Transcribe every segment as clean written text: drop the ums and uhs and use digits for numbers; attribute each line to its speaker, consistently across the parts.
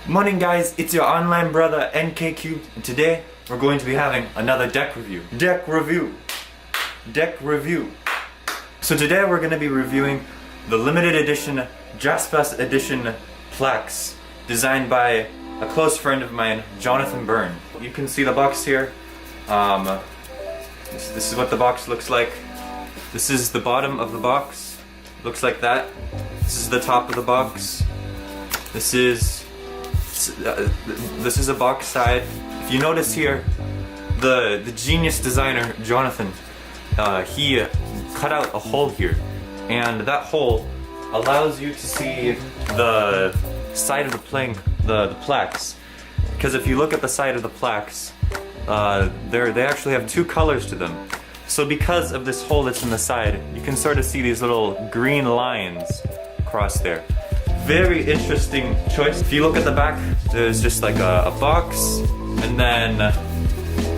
Speaker 1: Morning guys, it's your online brother NK and today we're going to be having another deck review. Deck review. So today we're going to be reviewing the limited edition Jaspas edition Plaques designed by a close friend of mine, Jonathan Byrne. You can see the box here. This is what the box looks like. This is the bottom of the box. Looks like that. This is the top of the box. This is a box side. If you notice here, the genius designer Jonathan, he cut out a hole here, and that hole allows you to see the side of the plaques. Because if you look at the side of the plaques, they actually have two colors to them. So because of this hole that's in the side, you can sort of see these little green lines across there. Very interesting choice. If you look at the back, there's just like a box, and then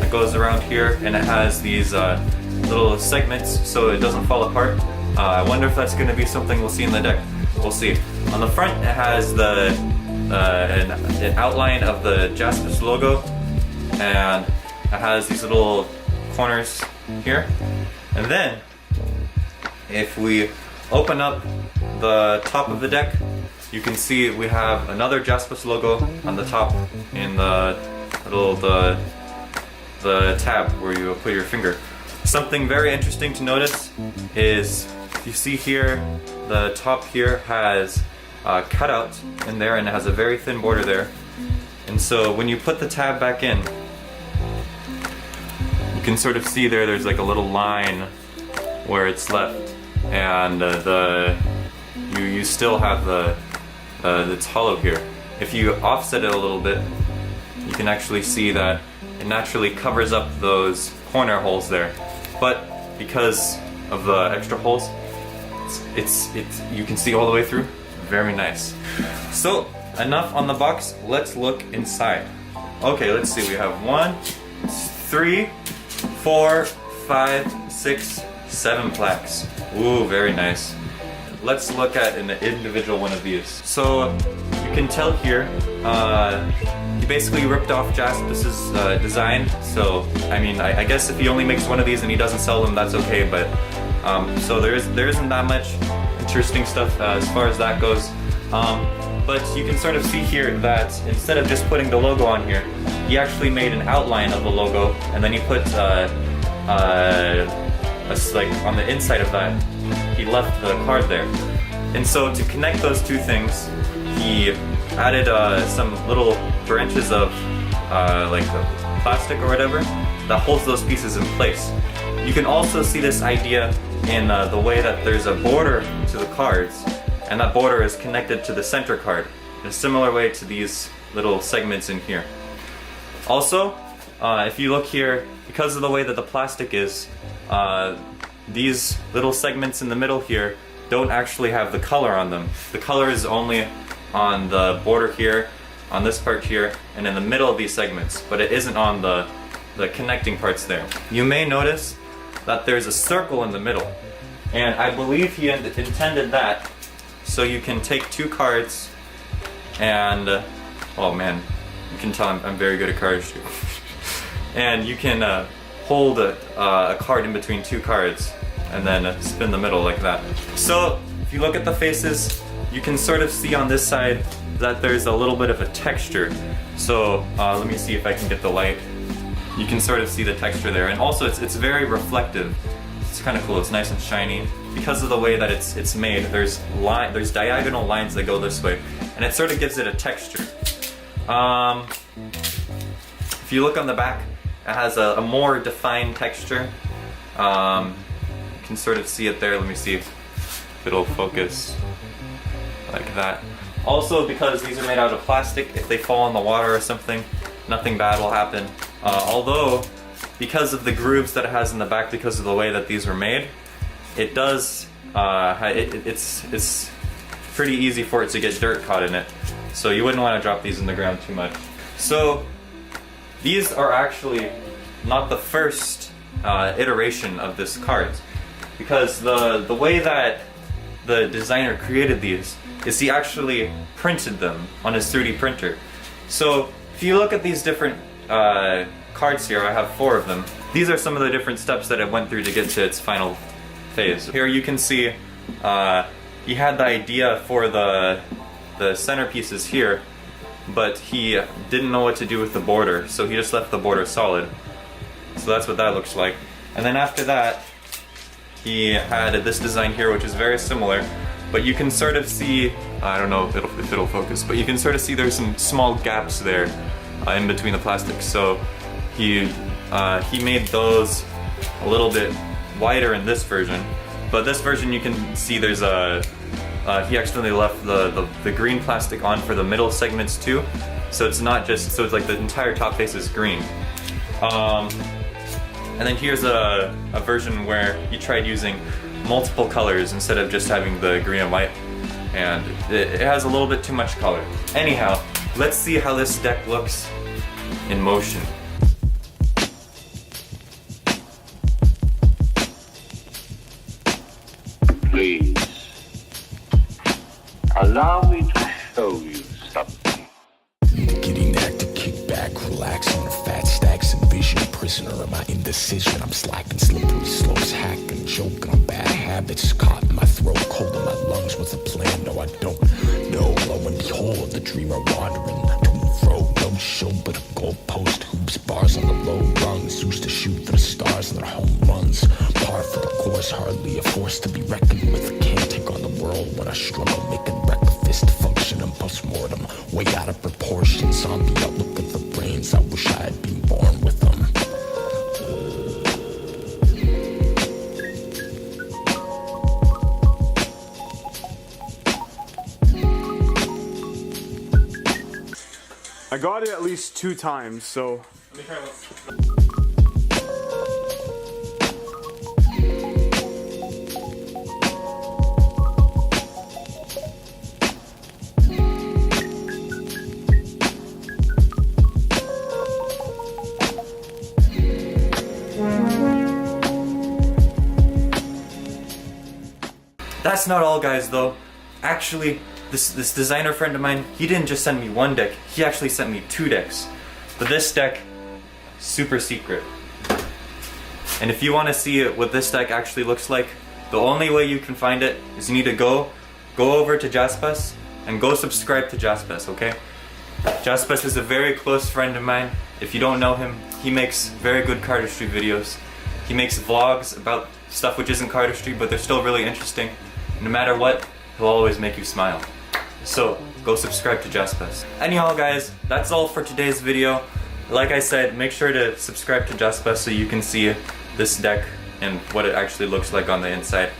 Speaker 1: it goes around here, and it has these little segments so it doesn't fall apart. I wonder if that's going to be something we'll see in the deck. We'll see. On the front, it has an outline of the Jaspas logo, and it has these little corners here. And then, if we open up the top of the deck, you can see we have another Jaspas logo on the top in the tab where you put your finger. Something very interesting to notice is, you see here, the top here has a cutout in there, and it has a very thin border there. And so when you put the tab back in, you can sort of see there's like a little line where it's left, and you still have it's hollow here. If you offset it a little bit, you can actually see that it naturally covers up those corner holes there. But because of the extra holes, you can see all the way through. Very nice. So enough on the box. Let's look inside. Okay, let's see. We have 1, 3, 4, 5, 6, 7 plaques. Ooh, very nice. Let's look at an individual one of these. So you can tell here, he basically ripped off Jaspas's design. So I mean, I guess if he only makes one of these and he doesn't sell them, that's okay. But so there isn't that much interesting stuff as far as that goes. But you can sort of see here that instead of just putting the logo on here, he actually made an outline of the logo, and then he put like on the inside of that, he left the card there. And so to connect those two things, he added some little branches of like plastic or whatever that holds those pieces in place. You can also see this idea in the way that there's a border to the cards, and that border is connected to the center card in a similar way to these little segments in here. Also, if you look here, because of the way that the plastic is, these little segments in the middle here don't actually have the color on them. The color is only on the border here, on this part here, and in the middle of these segments, but it isn't on the connecting parts there. You may notice that there's a circle in the middle, and I believe he intended that so you can take two cards and, oh man, you can tell I'm very good at cards too. And you can hold a card in between two cards and then spin the middle like that. So if you look at the faces, you can sort of see on this side that there's a little bit of a texture. So let me see if I can get the light. You can sort of see the texture there, and also it's very reflective. It's kind of cool. It's nice and shiny because of the way that it's made. There's diagonal lines that go this way, and it sort of gives it a texture. If you look on the back, it has a more defined texture. You can sort of see it there. Let me see if it'll focus like that. Also, because these are made out of plastic, if they fall in the water or something, nothing bad will happen. Although, because of the grooves that it has in the back, because of the way that these were made, it does, it's pretty easy for it to get dirt caught in it. So you wouldn't want to drop these in the ground too much. So these are actually not the first iteration of this card, because the way that the designer created these is he actually printed them on his 3D printer. So if you look at these different cards here, I have 4 of them. These are some of the different steps that it went through to get to its final phase. Here you can see he had the idea for the centerpieces here, but he didn't know what to do with the border, so he just left the border solid. So that's what that looks like. And then after that, he had this design here, which is very similar, but you can sort of see, I don't know if it'll focus, but you can sort of see there's some small gaps there in between the plastics. So he made those a little bit wider in this version, but this version you can see there's a he accidentally left the green plastic on for the middle segments too, so it's not just, so it's like the entire top face is green. And then here's a version where he tried using multiple colors instead of just having the green and white, and it has a little bit too much color. Anyhow, let's see how this deck looks in motion.
Speaker 2: Please, allow me to show you something.
Speaker 3: Getting that to kick back, relaxing, the fat stacks and vision. Prisoner of my indecision, I'm slacking, slippery slopes, hacking, joking on bad habits. Caught in my throat, cold in my lungs with a plan. No, I don't know. Lo and behold, the dreamer wandering to and fro. No show but a goalpost, hoops, bars on the low rungs. Used to shoot for the stars in their home runs. Par for the course, hardly a force to be reckoned with. Can't take on the world when I struggle, making breakfast function and post-mortem. Way out of proportion, zombie outlook of the brains. I wish I had been born with them.
Speaker 4: I got it at least 2 times, so.
Speaker 1: Let me try one. That's not all, guys, though. Actually, this designer friend of mine, he didn't just send me 1 deck, he actually sent me 2 decks. But this deck, super secret. And if you want to see what this deck actually looks like, the only way you can find it is you need to go over to Jaspas and go subscribe to Jaspas, okay? Jaspas is a very close friend of mine. If you don't know him, he makes very good cardistry videos. He makes vlogs about stuff which isn't cardistry, but they're still really interesting. No matter what, he'll always make you smile. So, go subscribe to Jaspas. Anyhow, guys, that's all for today's video. Like I said, make sure to subscribe to Jaspas so you can see this deck and what it actually looks like on the inside.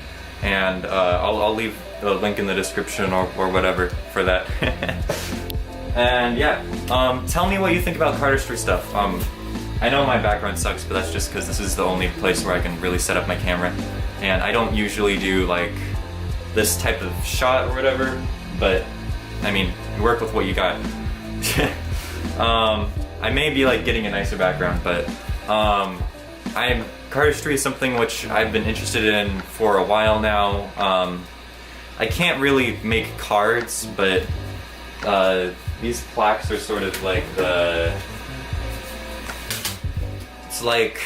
Speaker 1: And I'll leave the link in the description or whatever for that. And yeah, tell me what you think about cardistry stuff. I know my background sucks, but that's just because this is the only place where I can really set up my camera. And I don't usually do like this type of shot or whatever, but I mean, you work with what you got. I may be like getting a nicer background, but cardistry is something which I've been interested in for a while now. I can't really make cards, but these plaques are sort of like it's like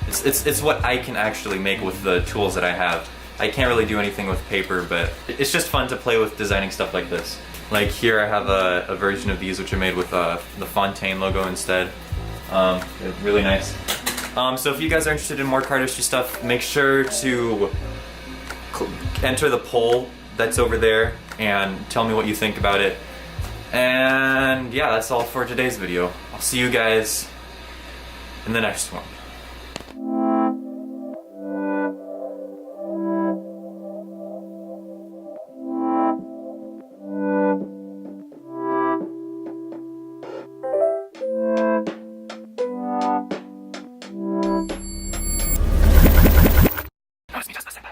Speaker 1: it's what I can actually make with the tools that I have. I can't really do anything with paper, but it's just fun to play with designing stuff like this. Like here I have a version of these which are made with the Fontaine logo instead. Really nice. So if you guys are interested in more cardistry stuff, make sure to enter the poll that's over there and tell me what you think about it. And yeah, that's all for today's video. I'll see you guys in the next one.